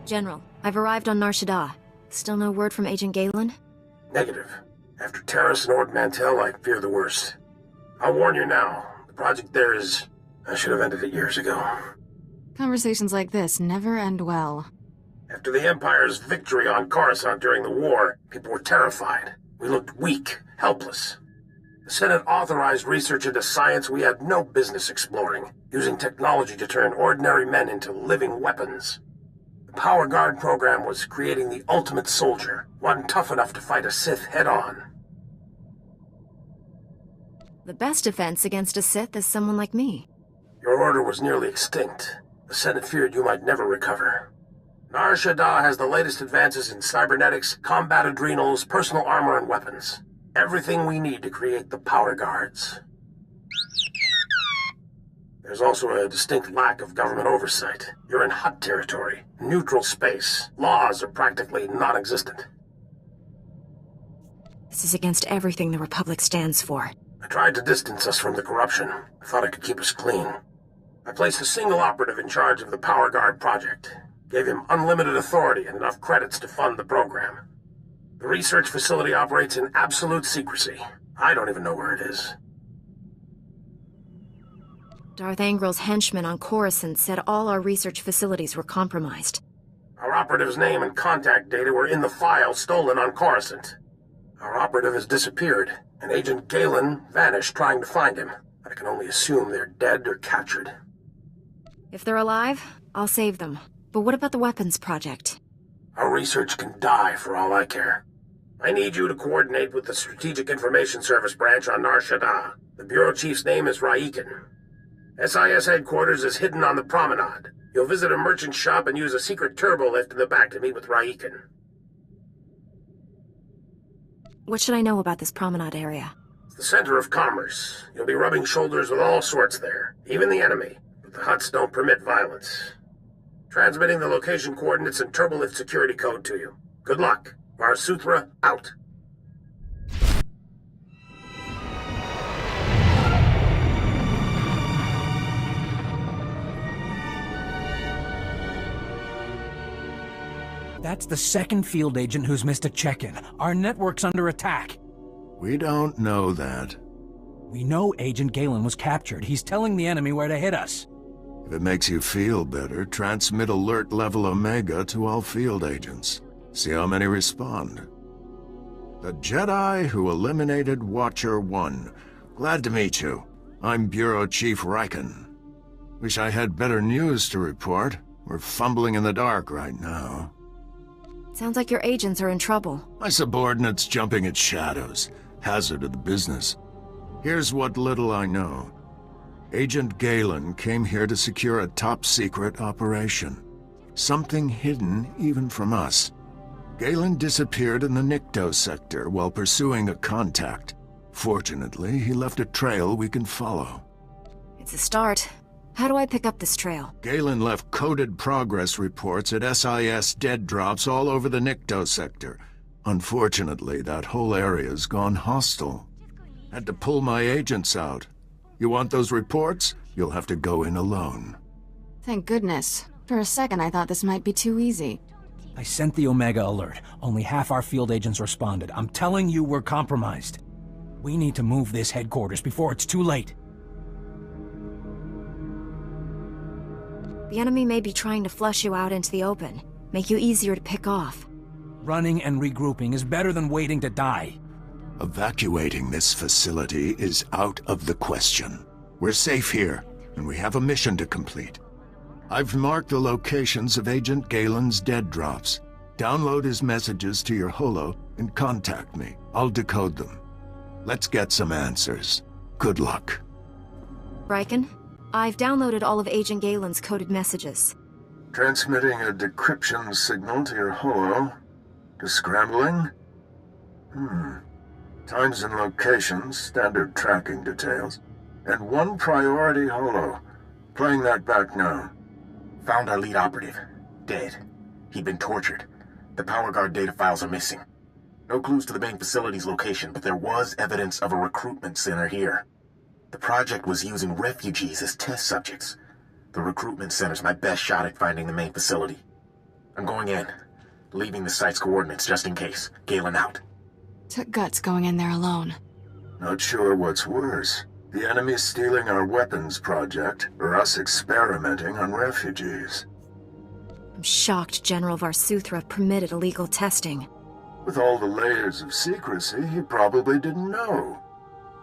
General, I've arrived on Nar Shaddaa. Still no word from Agent Galen? Negative. After Terrace and Ord Mantell, I fear the worst. I'll warn you now. The project there is... I should have ended it years ago. Conversations like this never end well. After the Empire's victory on Coruscant during the war, people were terrified. We looked weak, helpless. The Senate authorized research into science we had no business exploring, using technology to turn ordinary men into living weapons. The Power Guard program was creating the ultimate soldier, one tough enough to fight a Sith head-on. The best defense against a Sith is someone like me. Your order was nearly extinct. The Senate feared you might never recover. Nar Shaddaa has the latest advances in cybernetics, combat adrenals, personal armor, and weapons. Everything we need to create the Power Guards. There's also a distinct lack of government oversight. You're in hot territory, neutral space. Laws are practically non-existent. This is against everything the Republic stands for. I tried to distance us from the corruption. I thought I could keep us clean. I placed a single operative in charge of the Power Guard project. Gave him unlimited authority and enough credits to fund the program. The research facility operates in absolute secrecy. I don't even know where it is. Darth Angril's henchmen on Coruscant said all our research facilities were compromised. Our operative's name and contact data were in the file stolen on Coruscant. Our operative has disappeared, and Agent Galen vanished trying to find him. I can only assume they're dead or captured. If they're alive, I'll save them. But what about the weapons project? Our research can die for all I care. I need you to coordinate with the Strategic Information Service branch on Nar Shaddaa. The Bureau Chief's name is Raiken. SIS headquarters is hidden on the promenade. You'll visit a merchant shop and use a secret turbo lift in the back to meet with Raiken. What should I know about this promenade area? It's the center of commerce. You'll be rubbing shoulders with all sorts there, even the enemy. But the Hutts don't permit violence. Transmitting the location coordinates and turbolift security code to you. Good luck. SWTOR out. That's the second field agent who's missed a check-in. Our network's under attack. We don't know that. We know Agent Galen was captured. He's telling the enemy where to hit us. If it makes you feel better, transmit alert level Omega to all field agents. See how many respond. The Jedi who eliminated Watcher 1. Glad to meet you. I'm Bureau Chief Raiken. Wish I had better news to report. We're fumbling in the dark right now. Sounds like your agents are in trouble. My subordinates jumping at shadows. Hazard of the business. Here's what little I know. Agent Galen came here to secure a top-secret operation. Something hidden even from us. Galen disappeared in the Nikto sector while pursuing a contact. Fortunately, he left a trail we can follow. It's a start. How do I pick up this trail? Galen left coded progress reports at SIS dead drops all over the Nikto sector. Unfortunately, that whole area's gone hostile. Had to pull my agents out. You want those reports? You'll have to go in alone. Thank goodness. For a second I thought this might be too easy. I sent the Omega alert. Only half our field agents responded. I'm telling you we're compromised. We need to move this headquarters before it's too late. The enemy may be trying to flush you out into the open, make you easier to pick off. Running and regrouping is better than waiting to die. Evacuating this facility is out of the question. We're safe here, and we have a mission to complete. I've marked the locations of Agent Galen's dead drops. Download his messages to your holo and contact me. I'll decode them. Let's get some answers. Good luck. Raiken, I've downloaded all of Agent Galen's coded messages. Transmitting a decryption signal to your holo. Descrambling? Times and locations, standard tracking details. And one priority holo. Playing that back now. Found our lead operative. Dead. He'd been tortured. The Power Guard data files are missing. No clues to the main facility's location, but there was evidence of a recruitment center here. The project was using refugees as test subjects. The recruitment center's my best shot at finding the main facility. I'm going in. Leaving the site's coordinates just in case. Galen out. Took guts going in there alone. Not sure what's worse. The enemy stealing our weapons project, or us experimenting on refugees. I'm shocked General SWTOR permitted illegal testing. With all the layers of secrecy, he probably didn't know.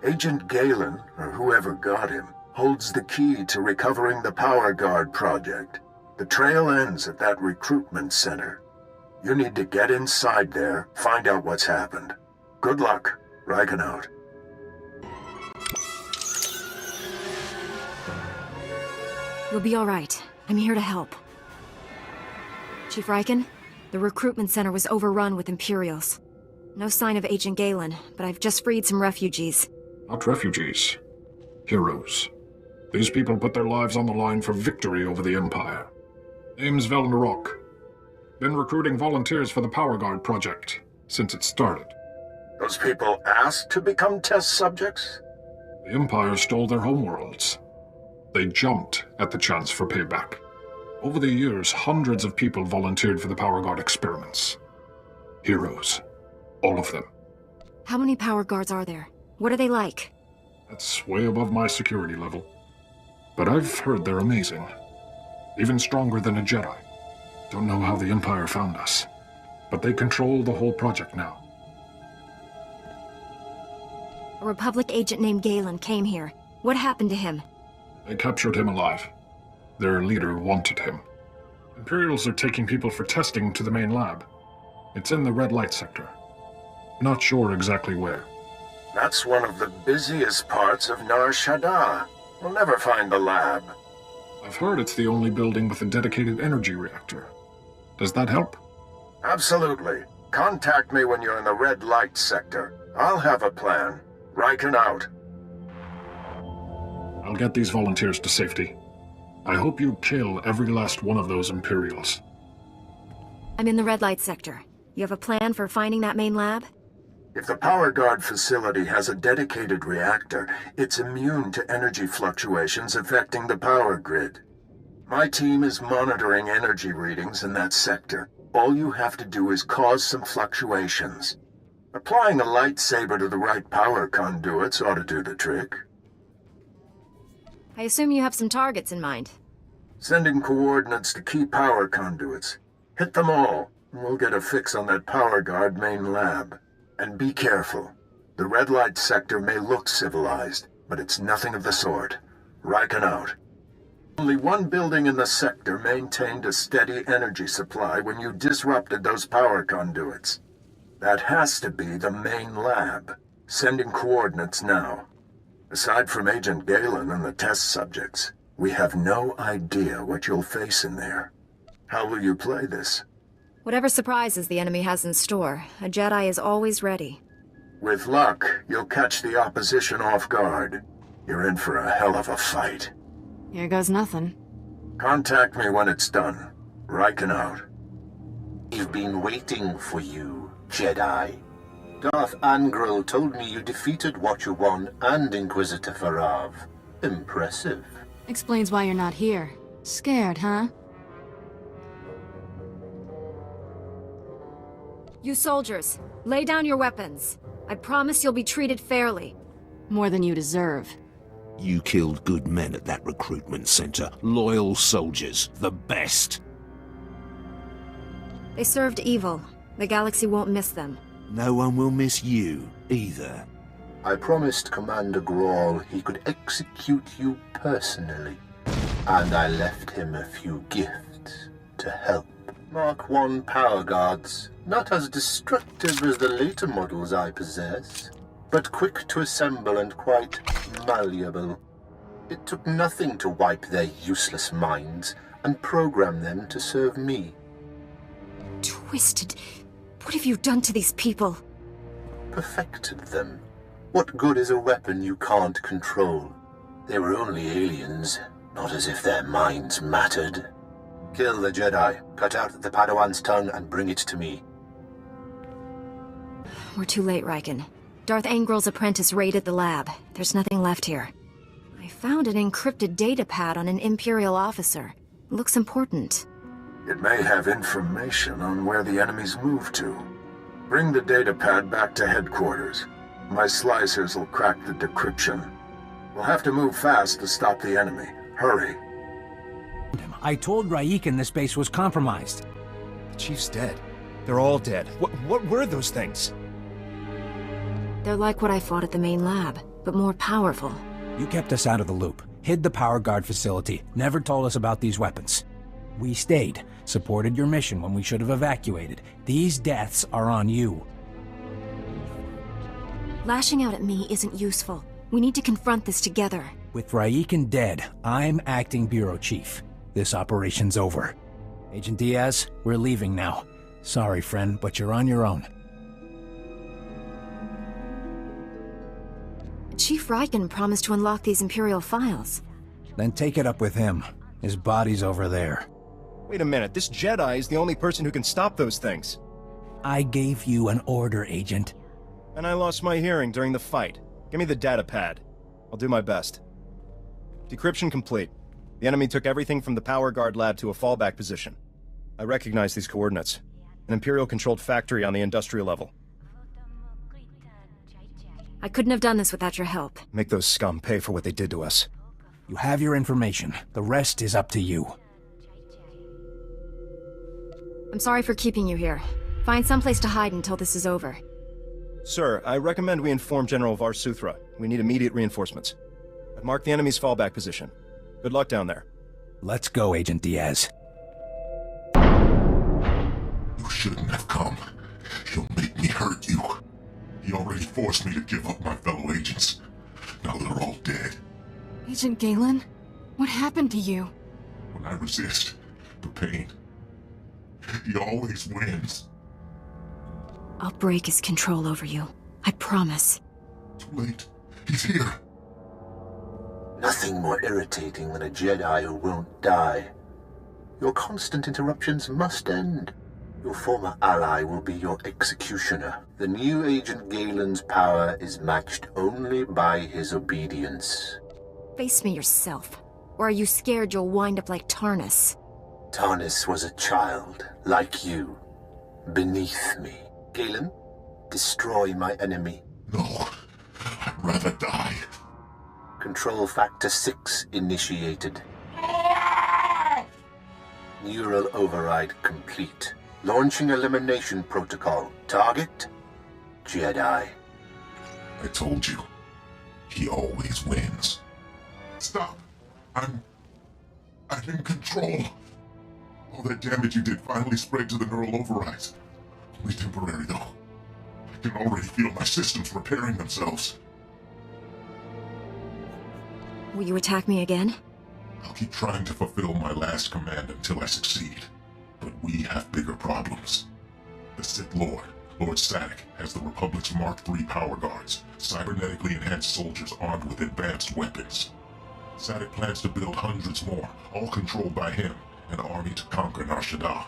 Agent Galen, or whoever got him, holds the key to recovering the Power Guard project. The trail ends at that recruitment center. You need to get inside there, find out what's happened. Good luck. Riken out. You'll be all right. I'm here to help. Chief Riken, the recruitment center was overrun with Imperials. No sign of Agent Galen, but I've just freed some refugees. Not refugees. Heroes. These people put their lives on the line for victory over the Empire. Name's Velnarok. Been recruiting volunteers for the Power Guard project since it started. Those people asked to become test subjects? The Empire stole their homeworlds. They jumped at the chance for payback. Over the years, hundreds of people volunteered for the Power Guard experiments. Heroes. All of them. How many Power Guards are there? What are they like? That's way above my security level. But I've heard they're amazing. Even stronger than a Jedi. Don't know how the Empire found us. But they control the whole project now. A Republic agent named Galen came here. What happened to him? They captured him alive. Their leader wanted him. Imperials are taking people for testing to the main lab. It's in the red light sector. Not sure exactly where. That's one of the busiest parts of Nar Shaddaa. We'll never find the lab. I've heard it's the only building with a dedicated energy reactor. Does that help? Absolutely. Contact me when you're in the red light sector. I'll have a plan. Riken out. I'll get these volunteers to safety. I hope you kill every last one of those Imperials. I'm in the red light sector. You have a plan for finding that main lab? If the Power Guard facility has a dedicated reactor, it's immune to energy fluctuations affecting the power grid. My team is monitoring energy readings in that sector. All you have to do is cause some fluctuations. Applying a lightsaber to the right power conduits ought to do the trick. I assume you have some targets in mind. Sending coordinates to key power conduits. Hit them all, and we'll get a fix on that Power Guard main lab. And be careful. The red light sector may look civilized, but it's nothing of the sort. Riken out. Only one building in the sector maintained a steady energy supply when you disrupted those power conduits. That has to be the main lab. Sending coordinates now. Aside from Agent Galen and the test subjects, we have no idea what you'll face in there. How will you play this? Whatever surprises the enemy has in store, a Jedi is always ready. With luck, you'll catch the opposition off guard. You're in for a hell of a fight. Here goes nothing. Contact me when it's done. Riken out. I've been waiting for you, Jedi. Darth Angral told me you defeated Watcher 1 and Inquisitor Farav. Impressive. Explains why you're not here. Scared, huh? You soldiers, lay down your weapons. I promise you'll be treated fairly. More than you deserve. You killed good men at that recruitment center. Loyal soldiers. The best. They served evil. The galaxy won't miss them. No one will miss you, either. I promised Commander Grawl he could execute you personally. And I left him a few gifts to help. Mark 1 power guards, not as destructive as the later models I possess, but quick to assemble and quite malleable. It took nothing to wipe their useless minds and program them to serve me. Twisted. What have you done to these people? Perfected them. What good is a weapon you can't control? They were only aliens, not as if their minds mattered. Kill the Jedi, cut out the Padawan's tongue, and bring it to me. We're too late, Riken. Darth Angral's apprentice raided the lab. There's nothing left here. I found an encrypted data pad on an Imperial officer. Looks important. It may have information on where the enemy's moved to. Bring the datapad back to headquarters. My slicers will crack the decryption. We'll have to move fast to stop the enemy. Hurry. I told Raikin this base was compromised. The Chief's dead. They're all dead. What were those things? They're like what I fought at the main lab, but more powerful. You kept us out of the loop, hid the power guard facility, never told us about these weapons. We stayed, supported your mission when we should have evacuated. These deaths are on you. Lashing out at me isn't useful. We need to confront this together. With Raikin dead, I'm acting bureau chief. This operation's over. Agent Diaz, we're leaving now. Sorry, friend, but you're on your own. Chief Raikin promised to unlock these Imperial files. Then take it up with him. His body's over there. Wait a minute, this Jedi is the only person who can stop those things. I gave you an order, Agent. And I lost my hearing during the fight. Give me the data pad. I'll do my best. Decryption complete. The enemy took everything from the power guard lab to a fallback position. I recognize these coordinates. An Imperial-controlled factory on the industrial level. I couldn't have done this without your help. Make those scum pay for what they did to us. You have your information. The rest is up to you. I'm sorry for keeping you here. Find someplace to hide until this is over. Sir, I recommend we inform General SWTOR. We need immediate reinforcements. I've marked the enemy's fallback position. Good luck down there. Let's go, Agent Diaz. You shouldn't have come. He'll make me hurt you. He already forced me to give up my fellow agents. Now they're all dead. Agent Galen? What happened to you? When I resist the pain, he always wins. I'll break his control over you. I promise. Too late. He's here. Nothing more irritating than a Jedi who won't die. Your constant interruptions must end. Your former ally will be your executioner. The new Agent Galen's power is matched only by his obedience. Face me yourself. Or are you scared you'll wind up like Tarnus? Tarnus was a child, like you, beneath me. Galen, destroy my enemy. No, I'd rather die. Control Factor 6 initiated. Neural override complete. Launching elimination protocol. Target? Jedi. I told you. He always wins. Stop! I'm in control. All that damage you did finally spread to the neural overrides. Only temporary, though. I can already feel my systems repairing themselves. Will you attack me again? I'll keep trying to fulfill my last command until I succeed. But we have bigger problems. The Sith Lord, Lord Sadek, has the Republic's Mark III power guards, cybernetically enhanced soldiers armed with advanced weapons. Sadek plans to build hundreds more, all controlled by him, an army to conquer Nar Shaddaa.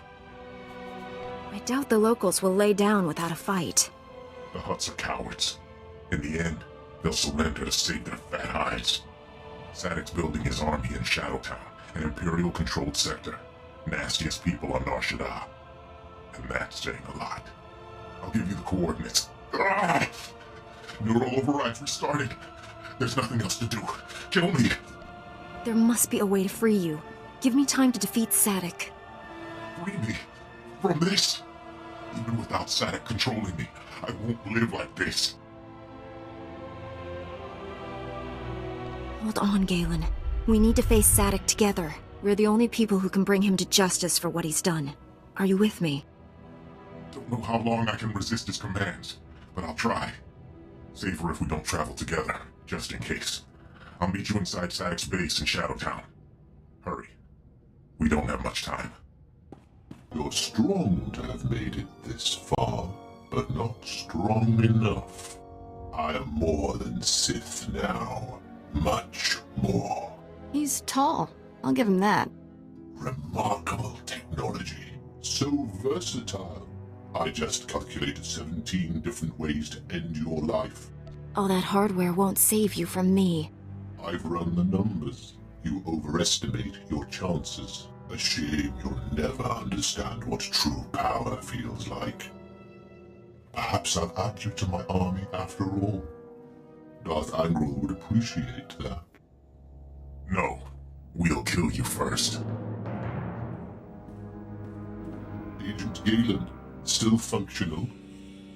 I doubt the locals will lay down without a fight. The Hutts are cowards. In the end, they'll surrender to save their fat hides. Sadek's building his army in Shadowtown, an Imperial-controlled sector. Nastiest people on Nar Shaddaa. And that's saying a lot. I'll give you the coordinates. Ah! Neural overrides restarted. There's nothing else to do. Kill me. There must be a way to free you. Give me time to defeat Sadek. Free me from this. Even without Sadek controlling me, I won't live like this. Hold on, Galen. We need to face Sadek together. We're the only people who can bring him to justice for what he's done. Are you with me? Don't know how long I can resist his commands, but I'll try. Safer if we don't travel together, just in case. I'll meet you inside Sadek's base in Shadowtown. Hurry. We don't have much time. You're strong to have made it this far, but not strong enough. I am more than Sith now. Much more. He's tall. I'll give him that. Remarkable technology. So versatile. I just calculated 17 different ways to end your life. All that hardware won't save you from me. I've run the numbers. You overestimate your chances. A shame you'll never understand what true power feels like. Perhaps I'll add you to my army after all. Darth Angral would appreciate that. No, we'll kill you first. Agent Galen, still functional?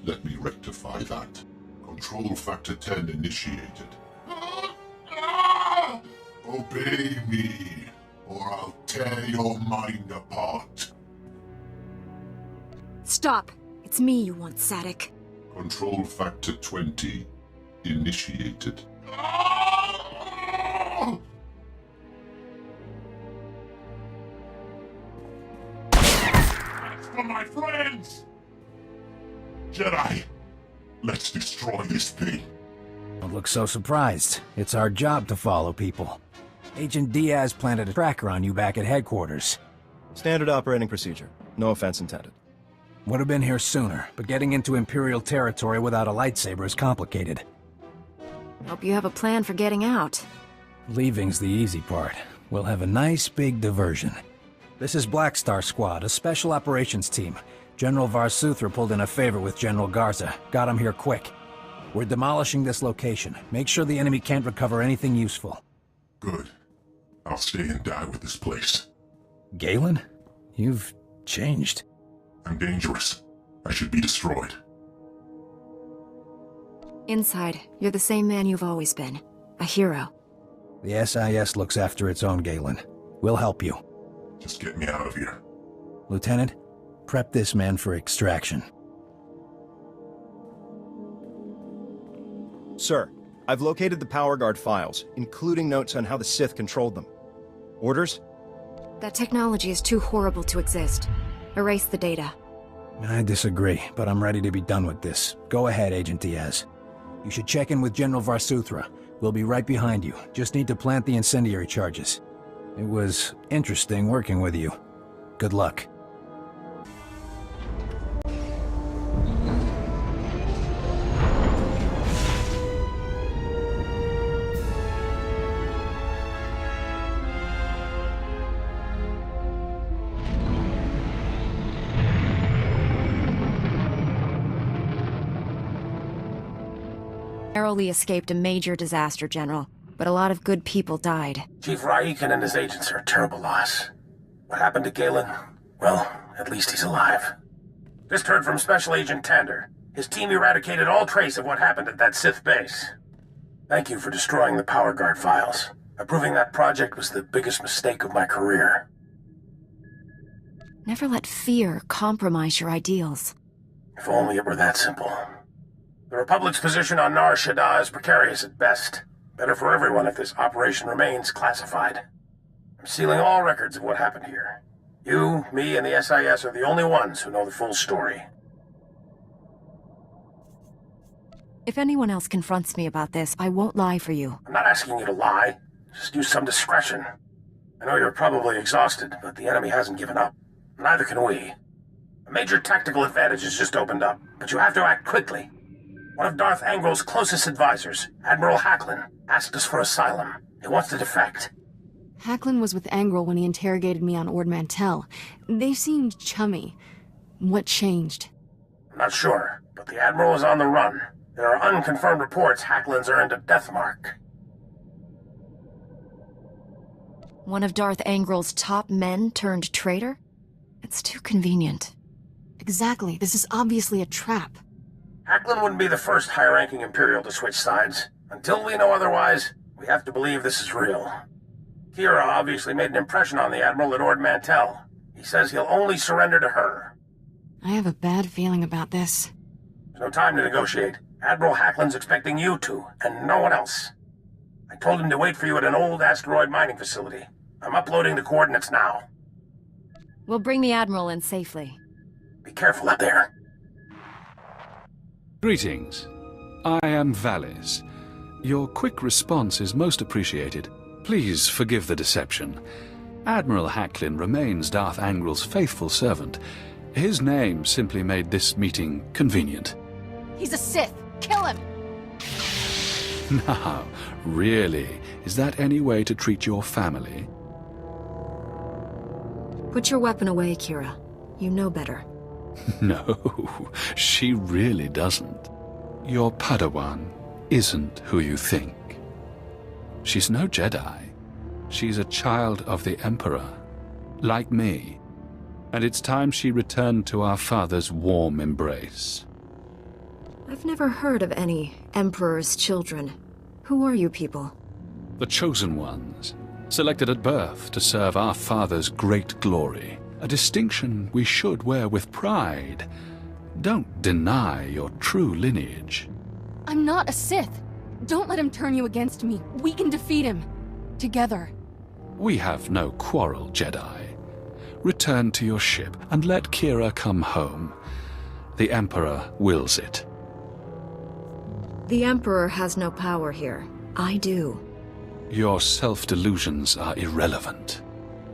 Let me rectify that. Control Factor 10 initiated. Obey me, or I'll tear your mind apart. Stop! It's me you want, Sadek. Control Factor 20 initiated. For my friends! Jedi, let's destroy this thing. Don't look so surprised. It's our job to follow people. Agent Diaz planted a tracker on you back at headquarters. Standard operating procedure. No offense intended. Would have been here sooner, but getting into Imperial territory without a lightsaber is complicated. Hope you have a plan for getting out. Leaving's the easy part. We'll have a nice big diversion. This is Black Star Squad, a special operations team. General Varsuthra pulled in a favor with General Garza. Got him here quick. We're demolishing this location. Make sure the enemy can't recover anything useful. Good. I'll stay and die with this place. Galen? You've changed. I'm dangerous. I should be destroyed. Inside, you're the same man you've always been. A hero. The SIS looks after its own, Galen. We'll help you. Just get me out of here. Lieutenant, prep this man for extraction. Sir, I've located the Power Guard files, including notes on how the Sith controlled them. Orders? That technology is too horrible to exist. Erase the data. I disagree, but I'm ready to be done with this. Go ahead, Agent Diaz. You should check in with General Varsuthra. We'll be right behind you. Just need to plant the incendiary charges. It was interesting working with you. Good luck. Narrowly escaped a major disaster, General, but a lot of good people died. Chief Raiken and his agents are a terrible loss. What happened to Galen? Well, at least he's alive. Just heard from Special Agent Tander. His team eradicated all trace of what happened at that Sith base. Thank you for destroying the Power Guard files. Approving that project was the biggest mistake of my career. Never let fear compromise your ideals. If only it were that simple. The Republic's position on Nar Shaddaa is precarious at best. Better for everyone if this operation remains classified. I'm sealing all records of what happened here. You, me, and the SIS are the only ones who know the full story. If anyone else confronts me about this, I won't lie for you. I'm not asking you to lie. Just use some discretion. I know you're probably exhausted, but the enemy hasn't given up. Neither can we. A major tactical advantage has just opened up, but you have to act quickly. One of Darth Angral's closest advisors, Admiral Hacklin, asked us for asylum. He wants to defect. Hacklin was with Angral when he interrogated me on Ord Mantell. They seemed chummy. What changed? I'm not sure, but the Admiral is on the run. There are unconfirmed reports Hacklin's earned a death mark. One of Darth Angral's top men turned traitor? It's too convenient. Exactly. This is obviously a trap. Hacklin wouldn't be the first high-ranking Imperial to switch sides. Until we know otherwise, we have to believe this is real. Kira obviously made an impression on the Admiral at Ord Mantell. He says he'll only surrender to her. I have a bad feeling about this. There's no time to negotiate. Admiral Hacklin's expecting you to, and no one else. I told him to wait for you at an old asteroid mining facility. I'm uploading the coordinates now. We'll bring the Admiral in safely. Be careful up there. Greetings. I am Valis. Your quick response is most appreciated. Please forgive the deception. Admiral Hacklin remains Darth Angral's faithful servant. His name simply made this meeting convenient. He's a Sith! Kill him! Now, really, is that any way to treat your family? Put your weapon away, Kira. You know better. No, she really doesn't. Your Padawan isn't who you think. She's no Jedi. She's a child of the Emperor, like me. And it's time she returned to our father's warm embrace. I've never heard of any Emperor's children. Who are you people? The chosen ones, selected at birth to serve our father's great glory. A distinction we should wear with pride. Don't deny your true lineage. I'm not a Sith. Don't let him turn you against me. We can defeat him. Together. We have no quarrel, Jedi. Return to your ship and let Kira come home. The Emperor wills it. The Emperor has no power here. I do. Your self-delusions are irrelevant.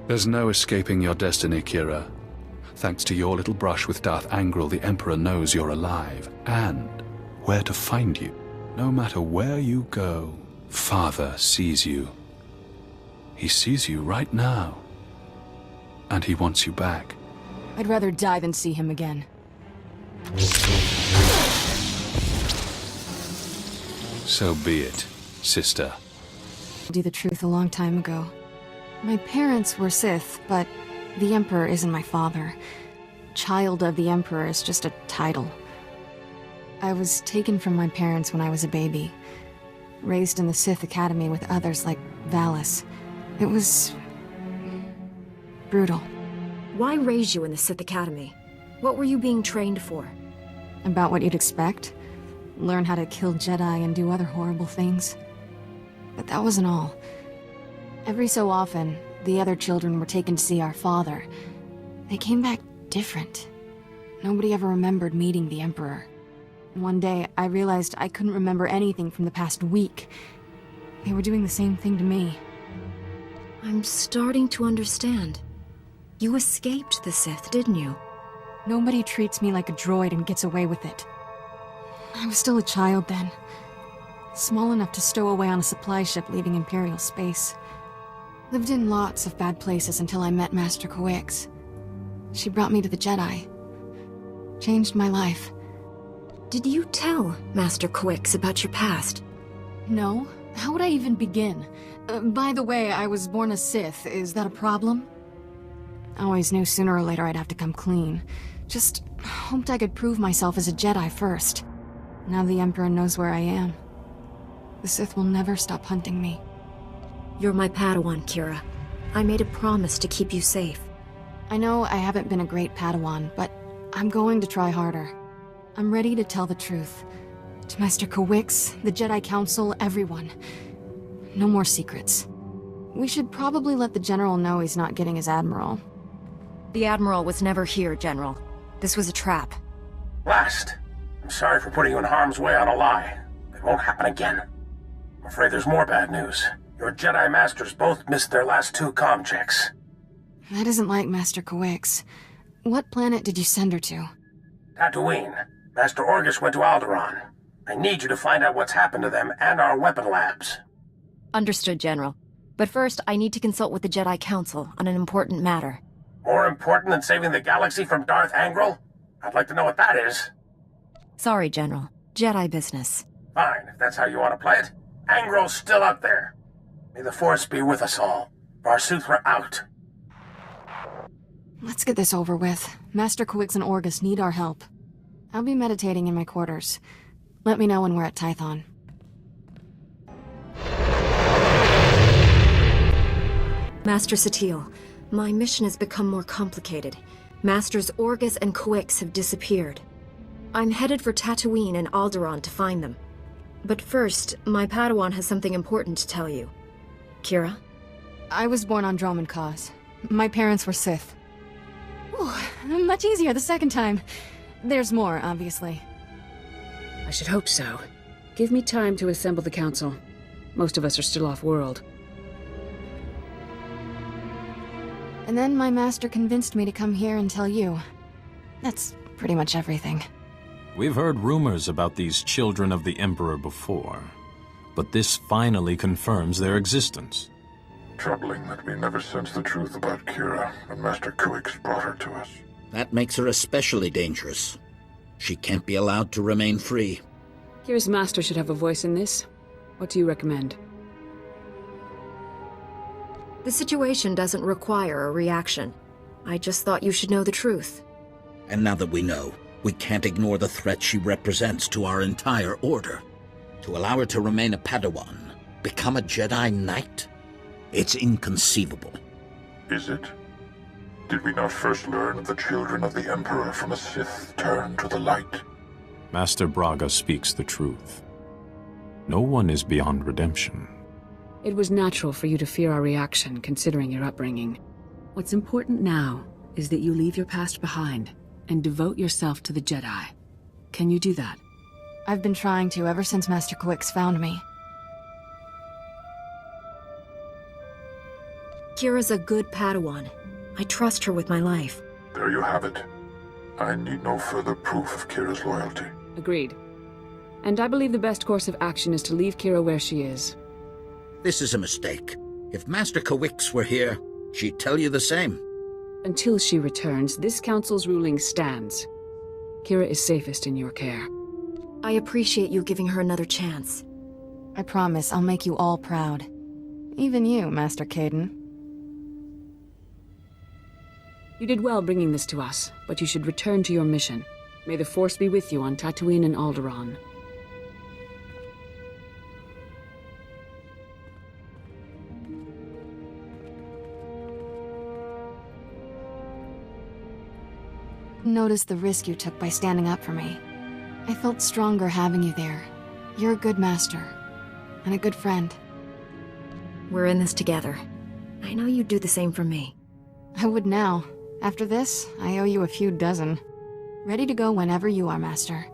There's no escaping your destiny, Kira. Thanks to your little brush with Darth Angral, the Emperor knows you're alive, and where to find you. No matter where you go, Father sees you. He sees you right now. And he wants you back. I'd rather die than see him again. So be it, sister. I knew the truth a long time ago. My parents were Sith, but the Emperor isn't my father. Child of the Emperor is just a title. I was taken from my parents when I was a baby. Raised in the Sith Academy with others like Valis. It was brutal. Why raise you in the Sith Academy? What were you being trained for? About what you'd expect. Learn how to kill Jedi and do other horrible things. But that wasn't all. Every so often, the other children were taken to see our father. They came back different. Nobody ever remembered meeting the Emperor. One day, I realized I couldn't remember anything from the past week. They were doing the same thing to me. I'm starting to understand. You escaped the Sith, didn't you? Nobody treats me like a droid and gets away with it. I was still a child then. Small enough to stow away on a supply ship leaving Imperial space. Lived in lots of bad places until I met Master Coix. She brought me to the Jedi. Changed my life. Did you tell Master Coix about your past? No. How would I even begin? By the way, I was born a Sith. Is that a problem? I always knew sooner or later I'd have to come clean. Just hoped I could prove myself as a Jedi first. Now the Emperor knows where I am. The Sith will never stop hunting me. You're my Padawan, Kira. I made a promise to keep you safe. I know I haven't been a great Padawan, but I'm going to try harder. I'm ready to tell the truth. To Master Coix, the Jedi Council, everyone. No more secrets. We should probably let the General know he's not getting his Admiral. The Admiral was never here, General. This was a trap. Blast! I'm sorry for putting you in harm's way on a lie. It won't happen again. I'm afraid there's more bad news. Your Jedi Masters both missed their last 2 comm checks. That isn't like Master Coix. What planet did you send her to? Tatooine. Master Orgus went to Alderaan. I need you to find out what's happened to them and our weapon labs. Understood, General. But first, I need to consult with the Jedi Council on an important matter. More important than saving the galaxy from Darth Angral? I'd like to know what that is. Sorry, General. Jedi business. Fine, if that's how you want to play it. Angral's still out there. May the Force be with us all. SWTOR out. Let's get this over with. Master Coix and Orgus need our help. I'll be meditating in my quarters. Let me know when we're at Tython. Master Satele, my mission has become more complicated. Masters Orgus and Coix have disappeared. I'm headed for Tatooine and Alderaan to find them. But first, my Padawan has something important to tell you. Kira? I was born on Dromund Kaas. My parents were Sith. Ooh, much easier the second time. There's more, obviously. I should hope so. Give me time to assemble the council. Most of us are still off-world. And then my master convinced me to come here and tell you. That's pretty much everything. We've heard rumors about these children of the Emperor before, but this finally confirms their existence. troubling that we never sensed the truth about Kira when Master Kuix brought her to us. That makes her especially dangerous. She can't be allowed to remain free. Kira's master should have a voice in this. What do you recommend? The situation doesn't require a reaction. I just thought you should know the truth. And now that we know, we can't ignore the threat she represents to our entire order. To allow her to remain a Padawan, become a Jedi Knight? It's inconceivable. Is it? Did we not first learn of the children of the Emperor from a Sith turned to the light? Master Braga speaks the truth. No one is beyond redemption. It was natural for you to fear our reaction, considering your upbringing. What's important now is that you leave your past behind and devote yourself to the Jedi. Can you do that? I've been trying to ever since Master Kuix found me. Kira's a good Padawan. I trust her with my life. There you have it. I need no further proof of Kira's loyalty. Agreed. And I believe the best course of action is to leave Kira where she is. This is a mistake. If Master Kuix were here, she'd tell you the same. Until she returns, this council's ruling stands. Kira is safest in your care. I appreciate you giving her another chance. I promise I'll make you all proud. Even you, Master Caden. You did well bringing this to us, but you should return to your mission. May the Force be with you on Tatooine and Alderaan. Noticed the risk you took by standing up for me. I felt stronger having you there. You're a good master. And a good friend. We're in this together. I know you'd do the same for me. I would now. After this, I owe you a few dozen. Ready to go whenever you are, Master.